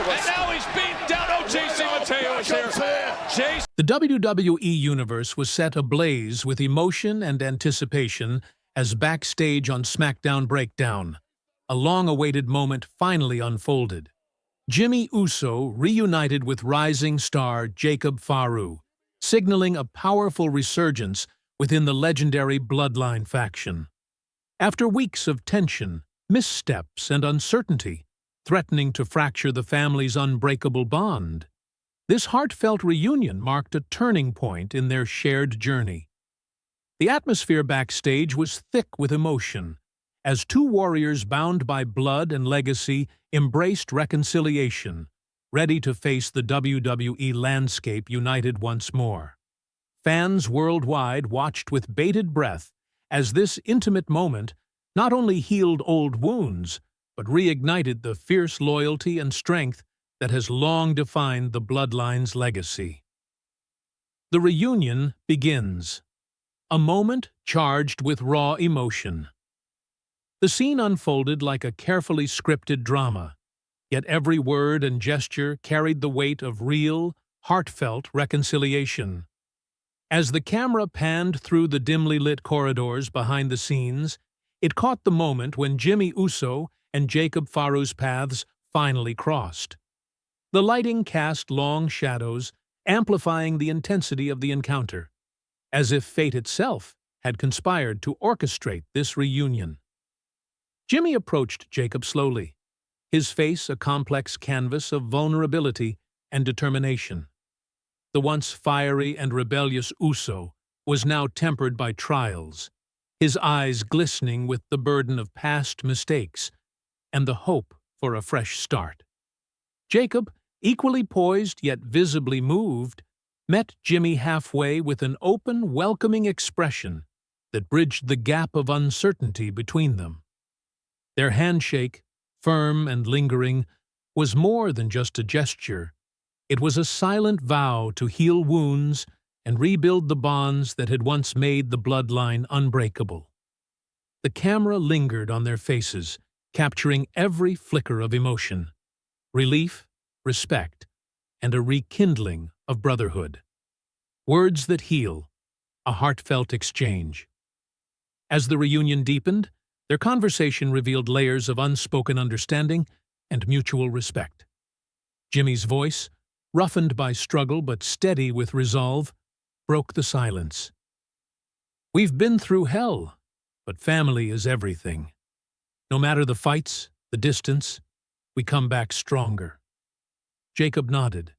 And now he's beaten down. Oh, JC Mateo is here. The WWE Universe was set ablaze with emotion and anticipation as Backstage on SmackDown Breakdown, a long-awaited moment finally unfolded. Jimmy Uso reunited with rising star Jacob Fatu, signaling a powerful resurgence within the legendary Bloodline faction. After weeks of tension, missteps, and uncertainty, threatening to fracture the family's unbreakable bond, this heartfelt reunion marked a turning point in their shared journey. The atmosphere backstage was thick with emotion, as two warriors bound by blood and legacy embraced reconciliation, ready to face the WWE landscape united once more. Fans worldwide watched with bated breath as this intimate moment not only healed old wounds, but reignited the fierce loyalty and strength that has long defined the Bloodline's legacy. The reunion begins, a moment charged with raw emotion. The scene unfolded like a carefully scripted drama, yet every word and gesture carried the weight of real, heartfelt reconciliation. As the camera panned through the dimly lit corridors behind the scenes, it caught the moment when Jimmy Uso and Jacob Fatu's paths finally crossed. The lighting cast long shadows, amplifying the intensity of the encounter, as if fate itself had conspired to orchestrate this reunion. Jimmy approached Jacob slowly, his face a complex canvas of vulnerability and determination. The once fiery and rebellious Uso was now tempered by trials, his eyes glistening with the burden of past mistakes and the hope for a fresh start. Jacob, equally poised yet visibly moved, met Jimmy halfway with an open, welcoming expression that bridged the gap of uncertainty between them. Their handshake, firm and lingering, was more than just a gesture. It was a silent vow to heal wounds and rebuild the bonds that had once made the Bloodline unbreakable. The camera lingered on their faces, capturing every flicker of emotion, relief, respect, and a rekindling of brotherhood. Words that heal, a heartfelt exchange. As the reunion deepened, their conversation revealed layers of unspoken understanding and mutual respect. Jimmy's voice, roughened by struggle but steady with resolve, broke the silence. "We've been through hell, but family is everything. No matter the fights, the distance, we come back stronger." Jacob nodded,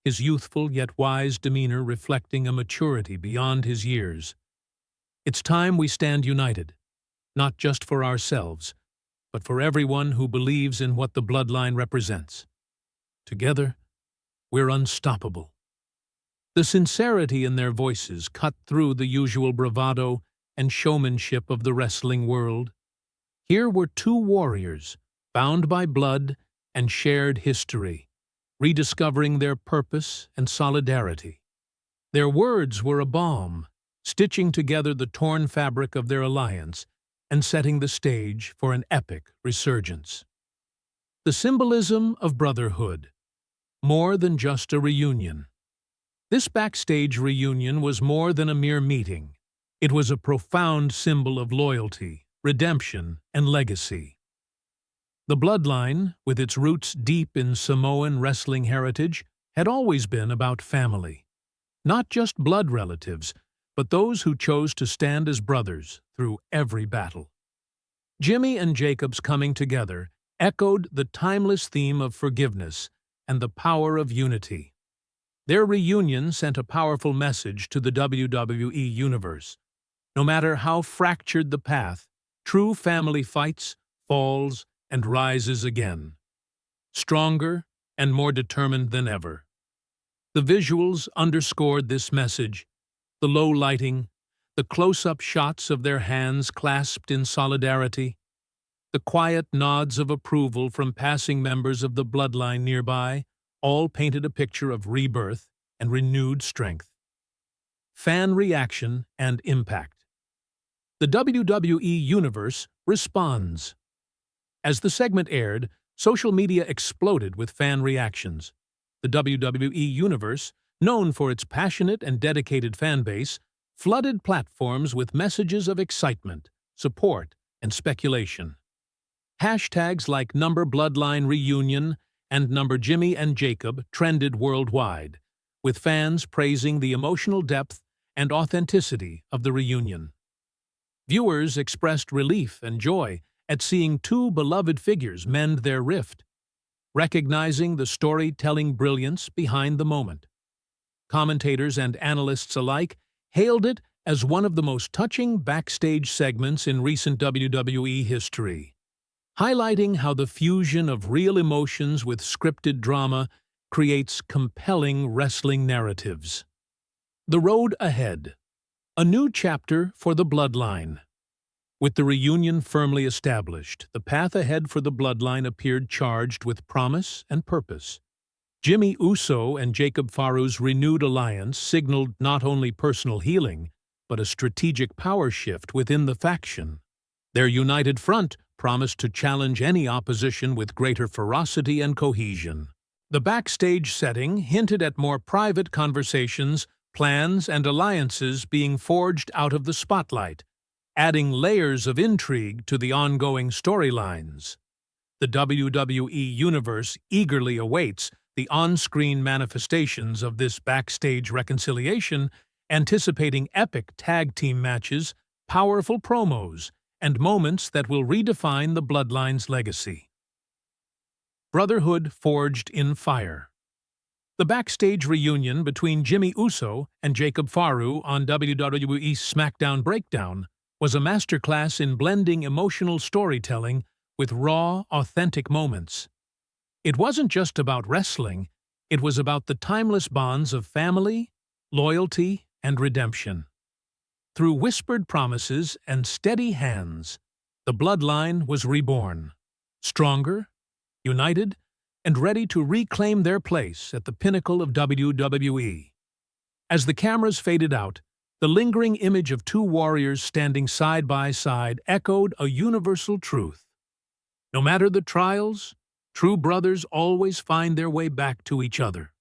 his youthful yet wise demeanor reflecting a maturity beyond his years. "It's time we stand united, not just for ourselves, but for everyone who believes in what the Bloodline represents. Together, we're unstoppable." The sincerity in their voices cut through the usual bravado and showmanship of the wrestling world. Here were two warriors, bound by blood and shared history, rediscovering their purpose and solidarity. Their words were a balm, stitching together the torn fabric of their alliance and setting the stage for an epic resurgence. The symbolism of brotherhood, more than just a reunion. This backstage reunion was more than a mere meeting. It was a profound symbol of loyalty, redemption, and legacy. The Bloodline, with its roots deep in Samoan wrestling heritage, had always been about family. Not just blood relatives, but those who chose to stand as brothers through every battle. Jimmy and Jacob's coming together echoed the timeless theme of forgiveness and the power of unity. Their reunion sent a powerful message to the WWE Universe. No matter how fractured the path, true family fights, falls, and rises again, stronger and more determined than ever. The visuals underscored this message, the low lighting, the close-up shots of their hands clasped in solidarity, the quiet nods of approval from passing members of the Bloodline nearby, all painted a picture of rebirth and renewed strength. Fan reaction and impact. The WWE Universe responds. As the segment aired, Social media exploded with fan reactions. The WWE Universe, known for its passionate and dedicated fan base, flooded platforms with messages of excitement, support, and speculation. Hashtags like #BLOODLINE reunion and #Jimmy and Jacob trended worldwide, with fans praising the emotional depth and authenticity of the reunion. Viewers expressed relief and joy at seeing two beloved figures mend their rift, recognizing the storytelling brilliance behind the moment. Commentators and analysts alike hailed it as one of the most touching backstage segments in recent WWE history, highlighting how the fusion of real emotions with scripted drama creates compelling wrestling narratives. The road ahead. A new chapter for the Bloodline. With the reunion firmly established, the path ahead for the Bloodline appeared charged with promise and purpose. Jimmy Uso and Jacob Faru's renewed alliance signaled not only personal healing, but a strategic power shift within the faction. Their united front promised to challenge any opposition with greater ferocity and cohesion. The backstage setting hinted at more private conversations, plans, and alliances being forged out of the spotlight, adding layers of intrigue to the ongoing storylines. The WWE Universe eagerly awaits the on-screen manifestations of this backstage reconciliation, anticipating epic tag team matches, powerful promos, and moments that will redefine the Bloodline's legacy. Brotherhood forged in fire. The backstage reunion between Jimmy Uso and Jacob Faru on WWE's SmackDown Breakdown was a masterclass in blending emotional storytelling with raw, authentic moments. It wasn't just about wrestling, it was about the timeless bonds of family, loyalty, and redemption. Through whispered promises and steady hands, the Bloodline was reborn, stronger, united, and ready to reclaim their place at the pinnacle of WWE. As the cameras faded out, the lingering image of two warriors standing side by side echoed a universal truth. No matter the trials, true brothers always find their way back to each other.